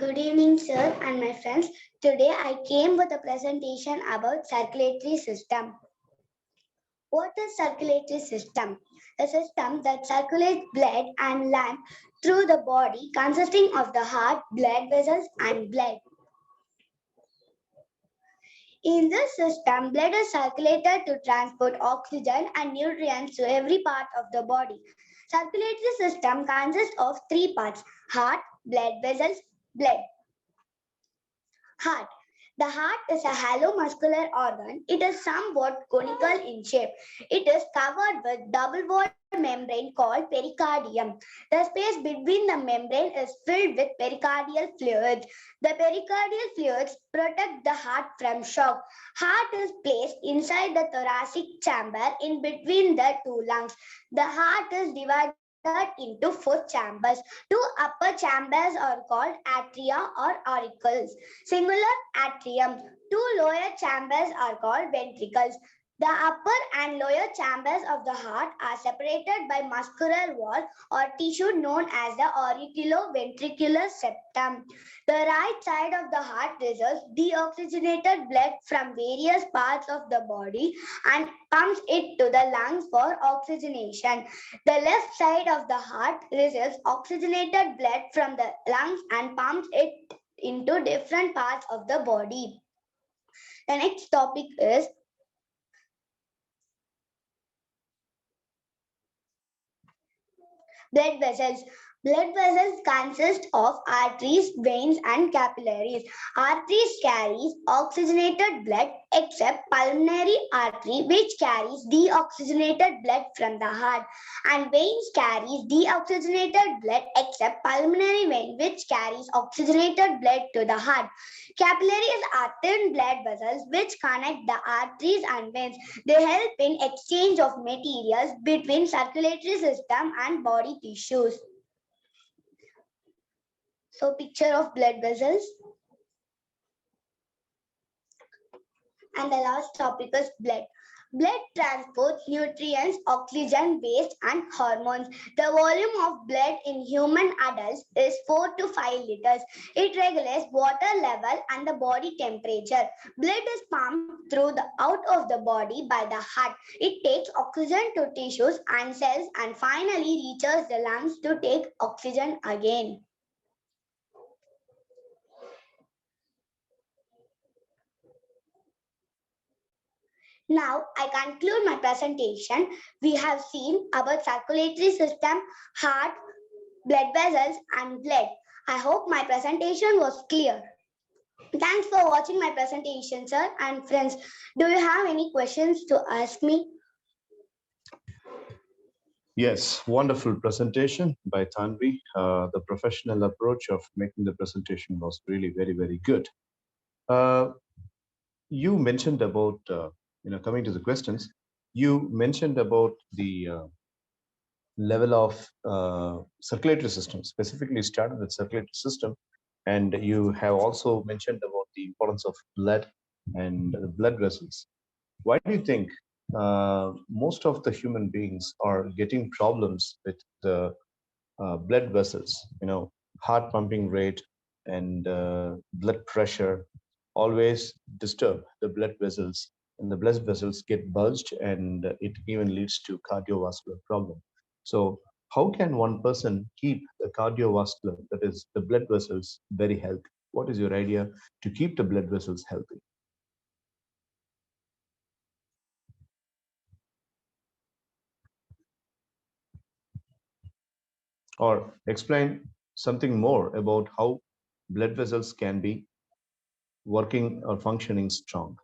Good evening, sir and my friends. Today I came with a presentation about circulatory system. What is circulatory system? A system that circulates blood and lymph through the body consisting of the heart, blood vessels and blood. In this system, blood is circulated to transport oxygen and nutrients to every part of the body. Circulatory system consists of three parts: heart, blood vessels, blood. Heart. The heart is a hollow muscular organ. It is somewhat conical in shape. It is covered with double-walled membrane called pericardium. The space between the membrane is filled with pericardial fluids. The pericardial fluids protect the heart from shock. Heart is placed inside the thoracic chamber in between the two lungs. The heart is divided into four chambers. Two upper chambers are called atria or auricles. Singular atrium. Two lower chambers are called ventricles. The upper and lower chambers of the heart are separated by muscular wall or tissue known as the auriculoventricular septum. The right side of the heart receives deoxygenated blood from various parts of the body and pumps it to the lungs for oxygenation. The left side of the heart receives oxygenated blood from the lungs and pumps it into different parts of the body. The next topic is blood vessels. Blood vessels consist of arteries, veins, and capillaries. Arteries carries oxygenated blood except pulmonary artery, which carries deoxygenated blood from the heart, and veins carries deoxygenated blood except pulmonary vein, which carries oxygenated blood to the heart. Capillaries are thin blood vessels which connect the arteries and veins. They help in exchange of materials between circulatory system and body tissues. So picture of blood vessels. And the last topic is blood. Blood transports nutrients, oxygen, waste, and hormones. The volume of blood in human adults is 4 to 5 liters. It regulates water level and the body temperature. Blood is pumped through the out of the body by the heart. It takes oxygen to tissues and cells and finally reaches the lungs to take oxygen again. Now, I conclude my presentation. We have seen about circulatory system, heart, blood vessels, and blood. I hope my presentation was clear. Thanks for watching my presentation, sir and friends. Do you have any questions to ask me? Yes, wonderful presentation by Tanvi. The professional approach of making the presentation was really very, very good. You mentioned about, coming to the questions, you mentioned about the level of circulatory system, specifically started with circulatory system, and you have also mentioned about the importance of blood and the blood vessels. Why do you think most of the human beings are getting problems with the blood vessels? Heart pumping rate and blood pressure always disturb the blood vessels, and the blood vessels get bulged, and it even leads to cardiovascular problem. So how can one person keep the cardiovascular, that is the blood vessels, very healthy? What is your idea to keep the blood vessels healthy? Or explain something more about how blood vessels can be working or functioning strong.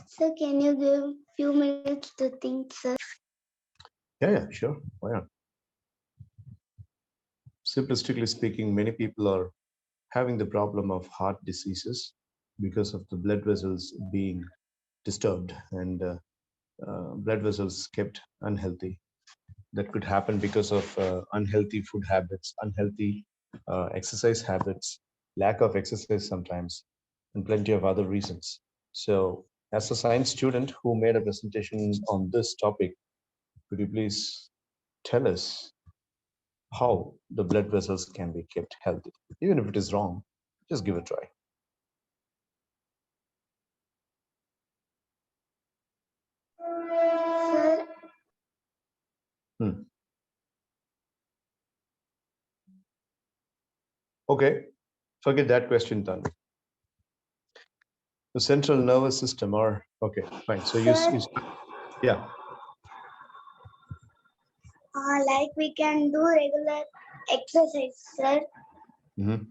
Sir, can you give few minutes to think, sir? Yeah, sure. Why not? Simplistically speaking, many people are having the problem of heart diseases because of the blood vessels being disturbed and blood vessels kept unhealthy. That could happen because of unhealthy food habits, unhealthy exercise habits, lack of exercise sometimes, and plenty of other reasons. So, As a science student who made a presentation on this topic, could you please tell us how the blood vessels can be kept healthy? Even if it is wrong, just give it a try. Sir, Hmm. Okay, forget that question, Tan. The central nervous system, or okay, fine. So sir, yeah. like we can do regular exercise, sir, Mhm.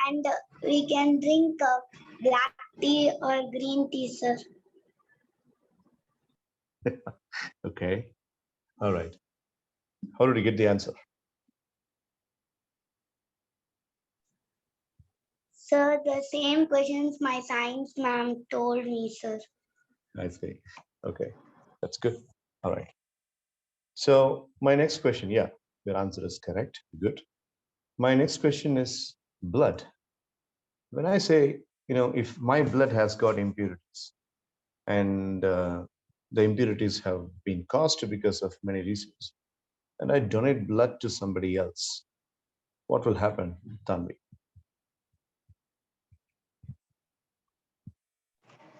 and we can drink black tea or green tea, sir. Okay, all right. How did you get the answer? Sir, the same questions my science ma'am told me, sir. I see. Okay, that's good. All right. So my next question, yeah, your answer is correct. Good. My next question is blood. When I say, if my blood has got impurities and the impurities have been caused because of many reasons, and I donate blood to somebody else, what will happen, Tanvi?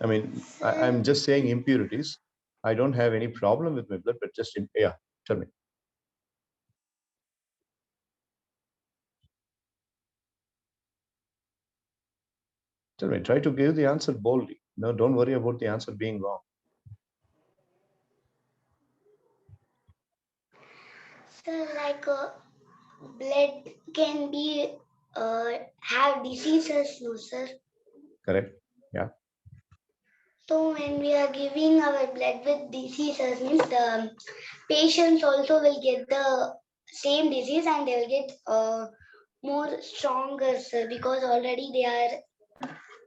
I mean, I'm Sir, just saying impurities. I don't have any problem with my blood, but just yeah, tell me. Tell me. Try to give the answer boldly. No, don't worry about the answer being wrong. sir, like blood can be have diseases, no, sir. Correct? Yeah. So when we are giving our blood with diseases, means the patients also will get the same disease and they will get more stronger, sir, because already they are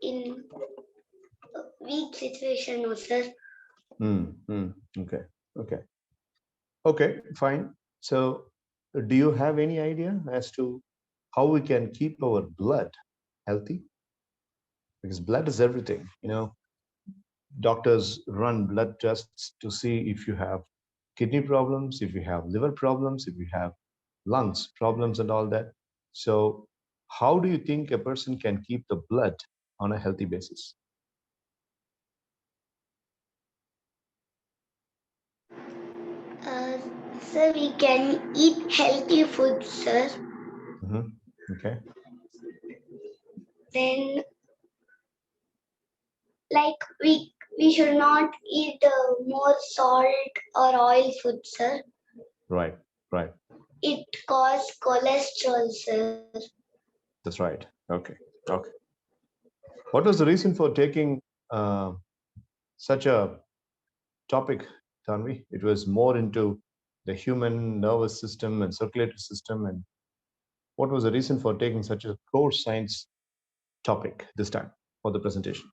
in weak situation, no, sir. Okay. Okay. Okay. Fine. So, do you have any idea as to how we can keep our blood healthy? Because blood is everything. Doctors run blood tests to see if you have kidney problems, if you have liver problems, if you have lungs problems, and all that. So, how do you think a person can keep the blood on a healthy basis? Uh, Sir, we can eat healthy food, sir. Mhm. Okay. Then, like we should not eat more salt or oil food, sir. Right. Right. It causes cholesterol, sir. That's right. Okay. Okay. What was the reason for taking uh, such a topic, Tanvi? It was more into the human nervous system and circulatory system. And what was the reason for taking such a core science topic this time for the presentation?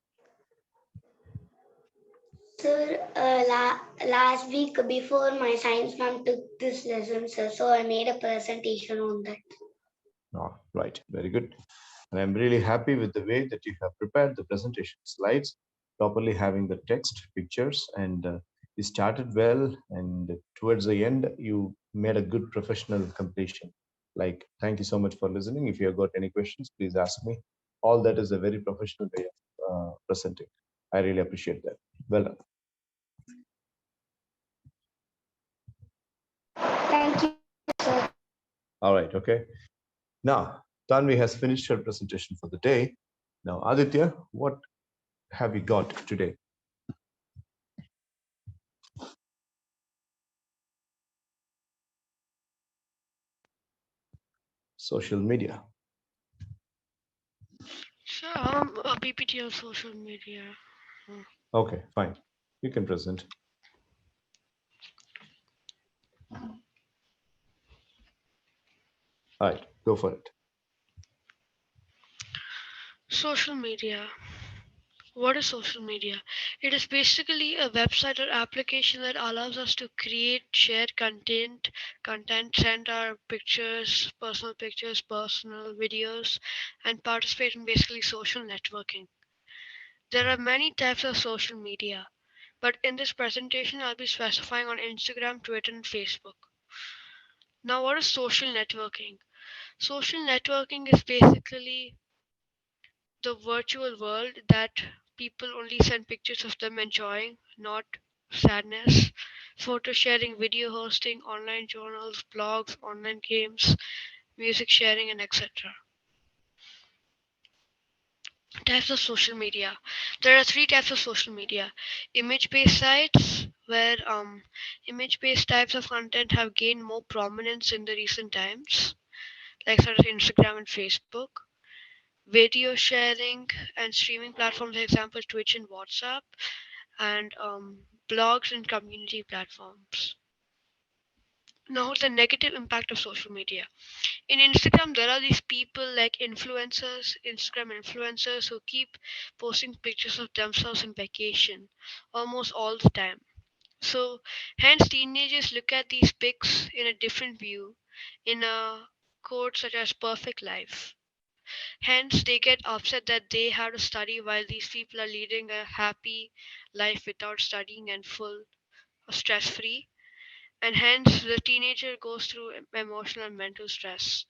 Sir, last week before my science ma'am took this lesson, sir, so I made a presentation on that. Oh, right. Very good. And I'm really happy with the way that you have prepared the presentation slides, properly having the text, pictures, and you started well. And towards the end, you made a good professional completion. Like, thank you so much for listening. If you have got any questions, please ask me. All that is a very professional way of presenting. I really appreciate that. Well done. Thank you, sir. All right. Okay. Now, Tanvi has finished her presentation for the day. Now, Aditya, what have you got today? Social media. So, a PPT on social media. Okay, fine. You can present. All right, go for it. Social media. What is social media? It is basically a website or application that allows us to create, share content, send our pictures, personal videos, and participate in basically social networking. There are many types of social media, but in this presentation, I'll be specifying on Instagram, Twitter, and Facebook. Now, what is social networking? Social networking is basically the virtual world that people only send pictures of them enjoying, not sadness. Photo sharing, video hosting, online journals, blogs, online games, music sharing, and etc. Types of social media. There are three types of social media. Image-based sites, where image-based types of content have gained more prominence in the recent times, like such as Instagram and Facebook. Video sharing and streaming platforms, for example, Twitch and WhatsApp, and blogs and community platforms. Now, the negative impact of social media. In Instagram, there are these people like influencers, Instagram influencers, who keep posting pictures of themselves in vacation almost all the time. So, hence, teenagers look at these pics in a different view, in a quote such as perfect life. Hence, they get upset that they have to study while these people are leading a happy life without studying and full stress free. And hence, the teenager goes through emotional and mental stress.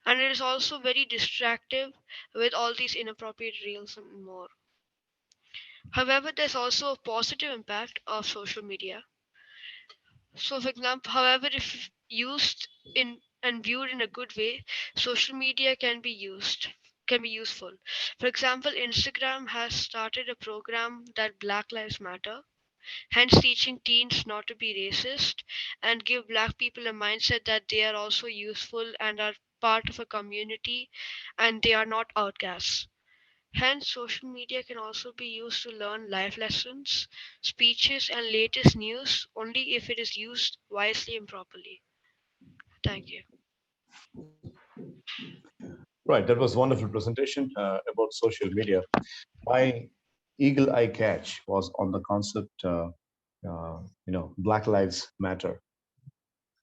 And it is also very distractive with all these inappropriate reels and more. However, there's also a positive impact of social media. So, for example, however, if used in and viewed in a good way, social media can be useful. For example, Instagram has started a program that Black Lives Matter, hence teaching teens not to be racist and give black people a mindset that they are also useful and are part of a community and they are not outcasts. Hence, social media can also be used to learn life lessons, speeches, and latest news only if it is used wisely and properly. Thank you. Right, that was wonderful presentation about social media. My eagle eye catch was on the concept, Black Lives Matter.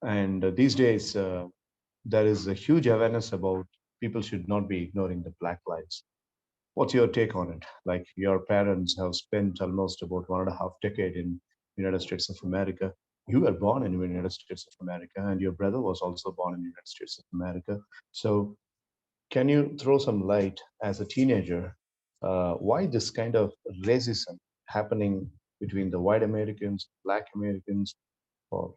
And these days, there is a huge awareness about people should not be ignoring the Black lives. What's your take on it? Like your parents have spent almost about 1.5 decade in United States of America. You were born in the United States of America, and your brother was also born in the United States of America. So can you throw some light as a teenager why this kind of racism happening between the white Americans, black Americans for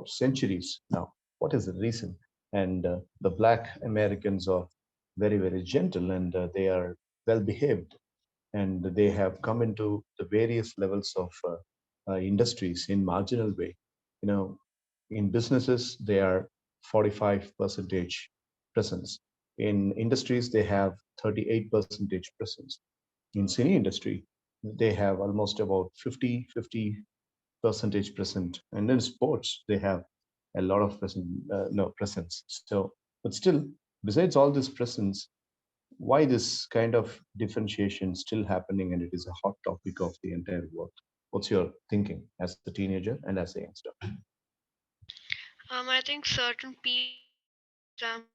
centuries now? What is the reason? And the black Americans are very very gentle and they are well behaved and they have come into the various levels of industries in marginal way. You know, in businesses they are 45 percentage presence. In industries they have 38 percentage presence. In cine industry they have almost about 50 percentage present, and in sports they have a lot of present, no presence. So, but still, besides all this presence, why this kind of differentiation still happening and it is a hot topic of the entire world? What's your thinking as a teenager and as a youngster? I think certain people, for example,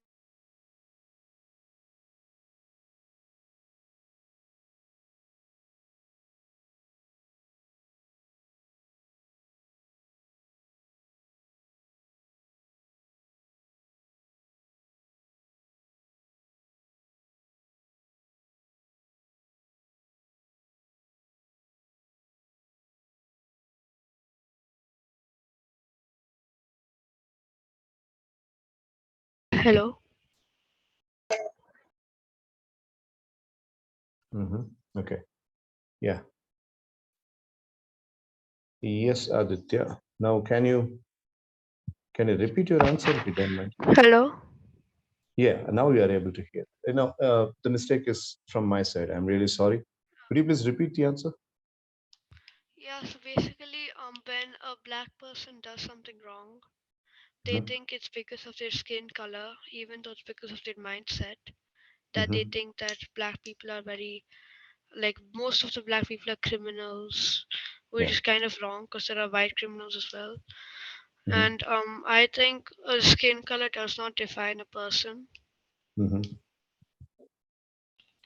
hello. Okay. Yeah. Yes, Aditya. Now, can you repeat your answer if you don't mind? Hello. Yeah. Now you are able to hear. The mistake is from my side. I'm really sorry. Could you please repeat the answer? Yeah, so basically, when a black person does something wrong, they Hmm. think it's because of their skin color, even though it's because of their mindset. That they Hmm. think that black people are very, like, most of the black people are criminals, which Yeah. is kind of wrong because there are white criminals as well. Hmm. And I think skin color does not define a person. Hmm.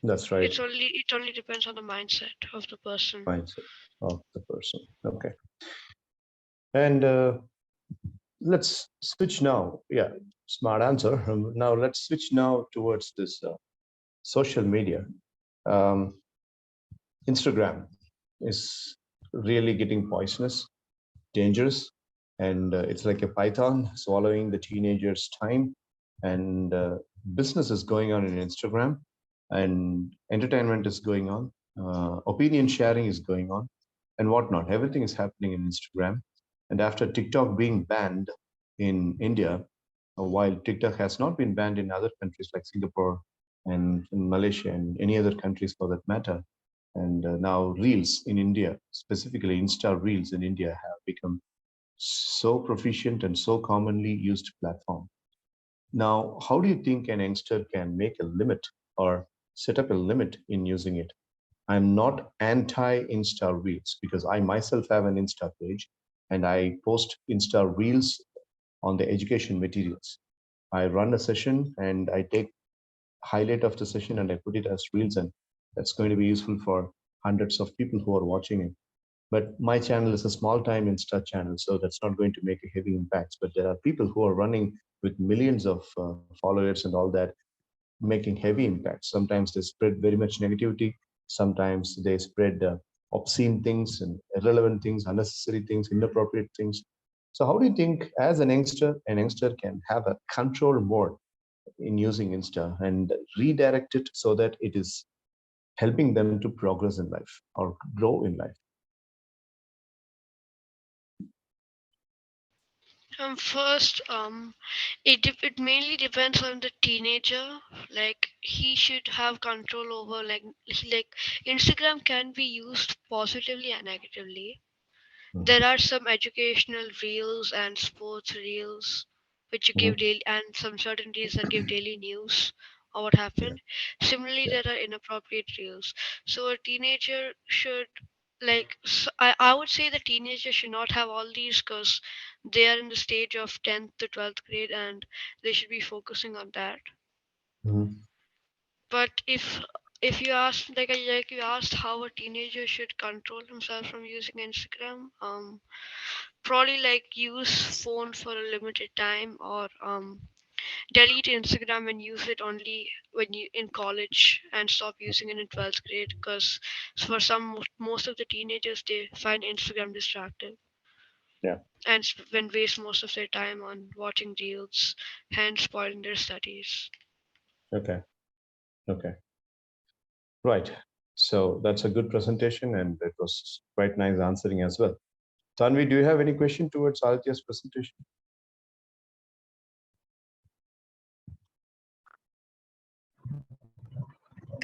That's right. It only depends on the mindset of the person. Mindset of the person. Okay. And let's switch now. Yeah, smart answer. Now let's switch now towards this social media. Um, Instagram is really getting poisonous, dangerous, and it's like a python swallowing the teenagers' time. And business is going on in Instagram, and entertainment is going on, opinion sharing is going on, and whatnot. Everything is happening in Instagram. And after TikTok being banned in India, while TikTok has not been banned in other countries like Singapore and in Malaysia and any other countries for that matter, and now Reels in India, specifically Insta Reels in India, have become so proficient and so commonly used platform. Now, how do you think an youngster can make a limit or set up a limit in using it? I'm not anti Insta Reels because I myself have an Insta page and I post Insta Reels on the education materials. I run a session and I take highlight of the session and I put it as Reels, and that's going to be useful for hundreds of people who are watching it. But my channel is a small time Insta channel, so that's not going to make a heavy impact. But there are people who are running with millions of followers and all that, making heavy impacts. Sometimes they spread very much negativity. Sometimes they spread obscene things and irrelevant things, unnecessary things, inappropriate things. So how do you think, as an youngster can have a control mode in using Insta and redirect it so that it is helping them to progress in life or grow in life? First, it mainly depends on the teenager. Like he should have control over like Instagram can be used positively and negatively. Mhm. There are some educational reels and sports reels which give Mhm. daily, and some certain reels that give daily news or what Yeah, happened. Similarly, yeah. there are inappropriate reels. So a teenager should I would say the teenager should not have all these because they are in the stage of 10th to 12th grade and they should be focusing on that. Mhm. But if you ask like you asked how a teenager should control himself from using Instagram, probably like use phone for a limited time or delete Instagram and use it only when you in college and stop using it in 12th grade because for most of the teenagers they find Instagram distractive Yeah. and when waste most of their time on watching reels, hence spoiling their studies. Okay. Okay. Right. So that's a good presentation, and it was quite nice answering as well. Tanvi, do you have any question towards Aditya's presentation?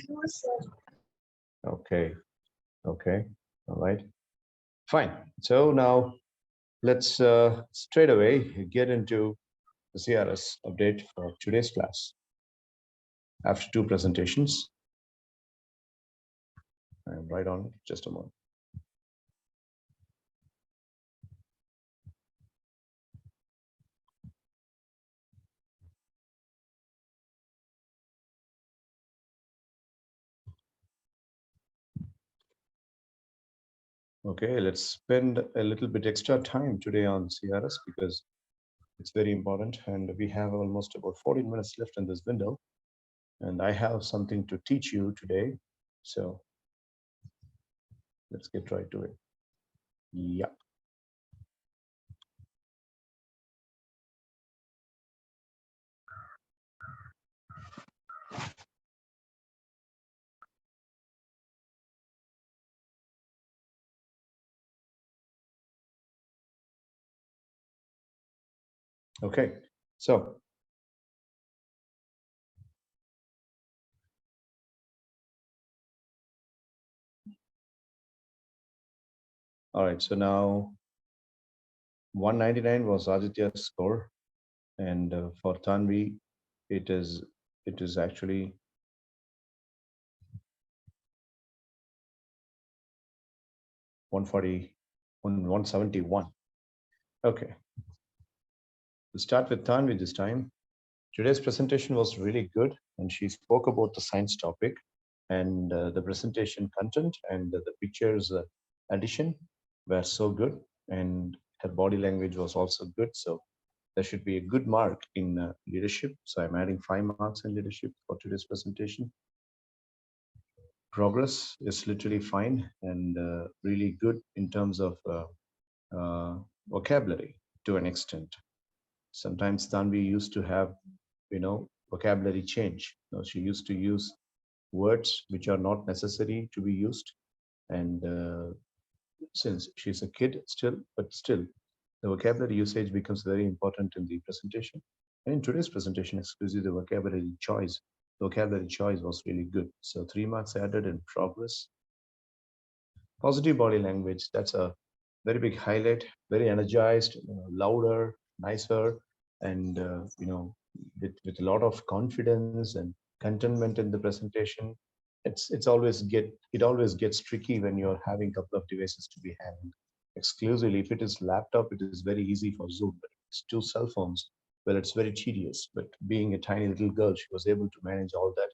No, sir. Okay. Okay. All right. Fine. So now let's straight away get into the CRS update for today's class. After two presentations, I'm right on it. Just a moment. Okay, let's spend a little bit extra time today on CRS because it's very important, and we have almost about 14 minutes left in this window, and I have something to teach you today. So let's get right to it. Yeah. Okay. So, all right. So now 199 was Aditya's score, and for Tanvi, it is it is actually 140, 171. Okay. We'll start with Tanvi this time. Today's presentation was really good, and she spoke about the science topic. and the presentation content and the pictures addition were so good, and her body language was also good. So there should be a good mark in leadership. So I'm adding 5 marks in leadership for today's presentation. Progress is literally fine and really good in terms of vocabulary to an extent. Sometimes Tanvi used to have, vocabulary change. She used to use words which are not necessary to be used. And since she's a kid still, but still, the vocabulary usage becomes very important in the presentation. And in today's presentation, exclusively the vocabulary choice was really good. So 3 marks added in progress. Positive body language, that's a very big highlight, very energized, louder, nicer, and with a lot of confidence and contentment in the presentation. It always gets tricky when you're having a couple of devices to be handled exclusively. If it is laptop, it is very easy for Zoom, but it's two cell phones, well, it's very tedious. But being a tiny little girl, she was able to manage all that,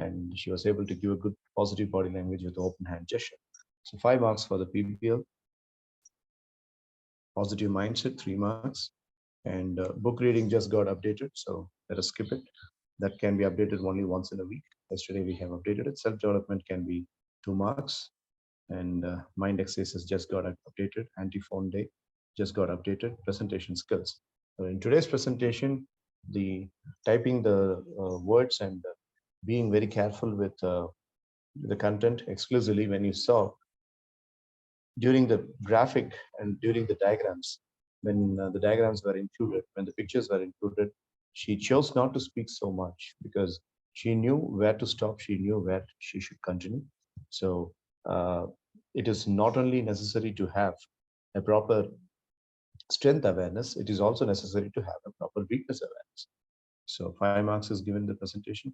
and she was able to give a good positive body language with open hand gesture. So 5 marks for the PBL. Positive mindset, 3 marks. And book reading just got updated, so let us skip it. That can be updated only once in a week. Yesterday we have updated it. Self-development can be 2 marks. And mind exercises just got updated. Anti-phone day just got updated. Presentation skills. So in today's presentation, the typing the words and being very careful with the content exclusively, when you saw during the graphic and during the diagrams, when the diagrams were included, when the pictures were included, she chose not to speak so much because she knew where to stop, she knew where she should continue. So uh, it is not only necessary to have a proper strength awareness, it is also necessary to have a proper weakness awareness. So 5 marks is given in the presentation.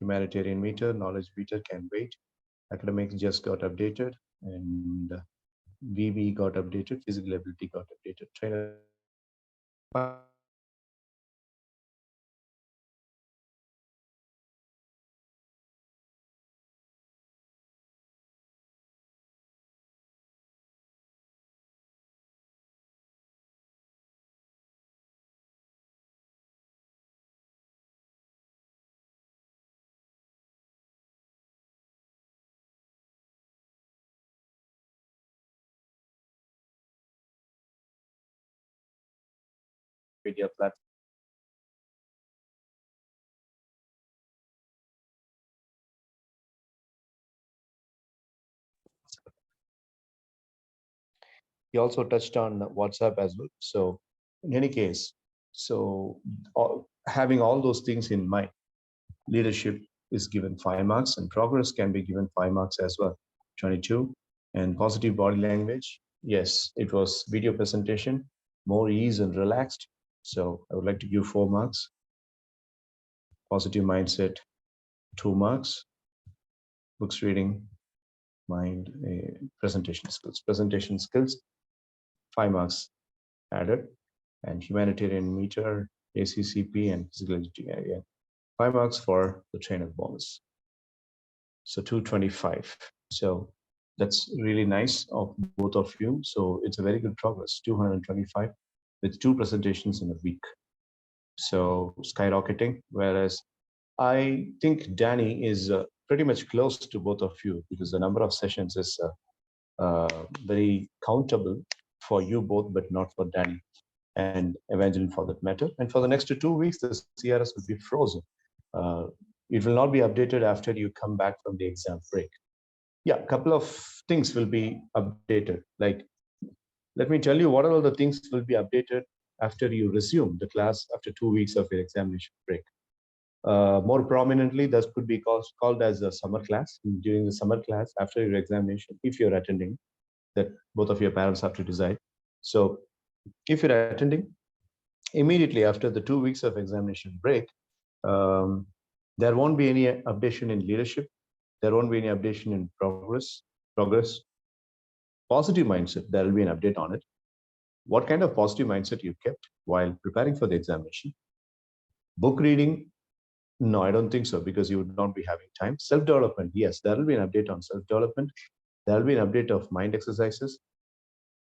Humanitarian meter, knowledge meter can wait. Academics just got updated, and VB got updated, physical ability got updated, trainer media platform. He also touched on WhatsApp as well. So in any case, so having all those things in mind, leadership is given 5 marks, and progress can be given 5 marks as well, 22. And positive body language, yes, it was video presentation, more ease and relaxed. So I would like to give 4 marks. Positive mindset, 2 marks. Books reading, mind, presentation skills. Presentation skills, 5 marks added. And humanitarian meter, ACCP, and physical education area, 5 marks for the trainer bonus. So 225. So that's really nice of both of you. So it's a very good progress, 225 with 2 presentations in a week. So skyrocketing. Whereas I think Danny is pretty much close to both of you because the number of sessions is very countable for you both, but not for Danny and Evangeline for that matter. And for the next 2 weeks, the CRS will be frozen. It will not be updated after you come back from the exam break. Yeah, a couple of things will be updated. Like, let me tell you what are all the things will be updated after you resume the class after 2 weeks of your examination break. More prominently, that could be called as a summer class. During the summer class, after your examination, if you're attending, that both of your parents have to decide. So if you're attending, immediately after the 2 weeks of examination break, there won't be any updation in leadership. There won't be any updation in progress. Positive mindset, there will be an update on it. What kind of positive mindset you kept while preparing for the examination? Book reading, No, I don't think so, because you would not be having time. Self-development, yes, there will be an update on self-development. There will be an update of mind exercises.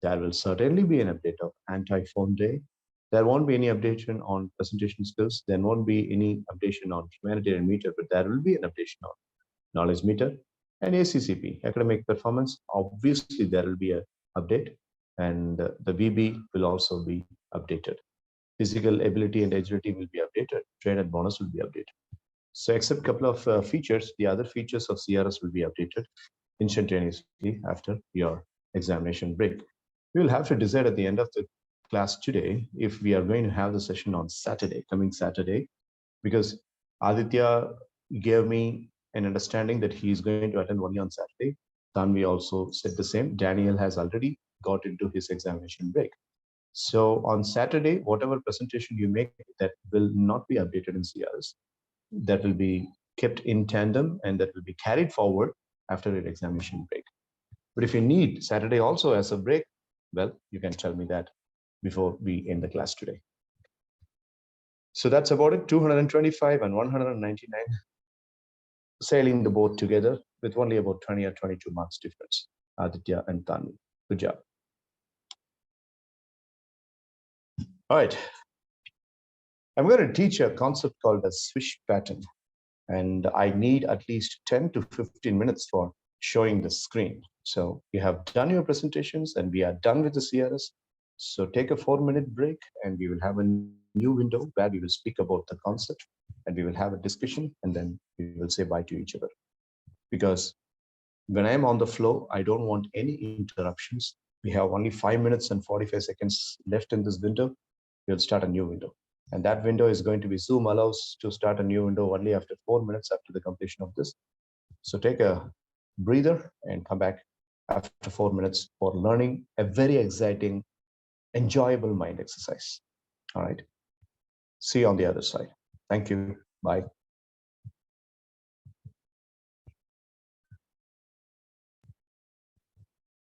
There will certainly be an update of anti-phone day. There won't be any updation on presentation skills. There won't be any updation on humanitarian meter, but there will be an updation on knowledge meter and ACCP, academic performance. Obviously, there will be a update, and the VB will also be updated. Physical ability and agility will be updated. Trade and bonus will be updated. So except a couple of features, the other features of CRS will be updated instantaneously after your examination break. We will have to decide at the end of the class today if we are going to have the session on Saturday, coming Saturday, because Aditya gave me an understanding that he is going to attend only on Saturday. Tanvi also said the same. Daniel has already got into his examination break. So on Saturday, whatever presentation you make, that will not be updated in CRS. That will be kept in tandem and that will be carried forward after your examination break. But if you need Saturday also as a break, well, you can tell me that before we end the class today. So that's about it. 225 and 199 sailing the boat together with only about 20 or 22 marks difference. Aditya and Tanvi. Good job. All right. I'm going to teach a concept called a swish pattern. And I need at least 10 to 15 minutes for showing the screen. So you have done your presentations and we are done with the CRS. So take a 4-minute break and we will have a new window where we will speak about the concept and we will have a discussion and then we will say bye to each other. Because when I'm on the flow, I don't want any interruptions. We have only 5 minutes and 45 seconds left in this window. We'll start a new window. And that window is going to be Zoom allows to start a new window only after 4 minutes after the completion of this. So take a breather and come back after 4 minutes for learning a very exciting, enjoyable mind exercise. All right. See you on the other side. Thank you. Bye.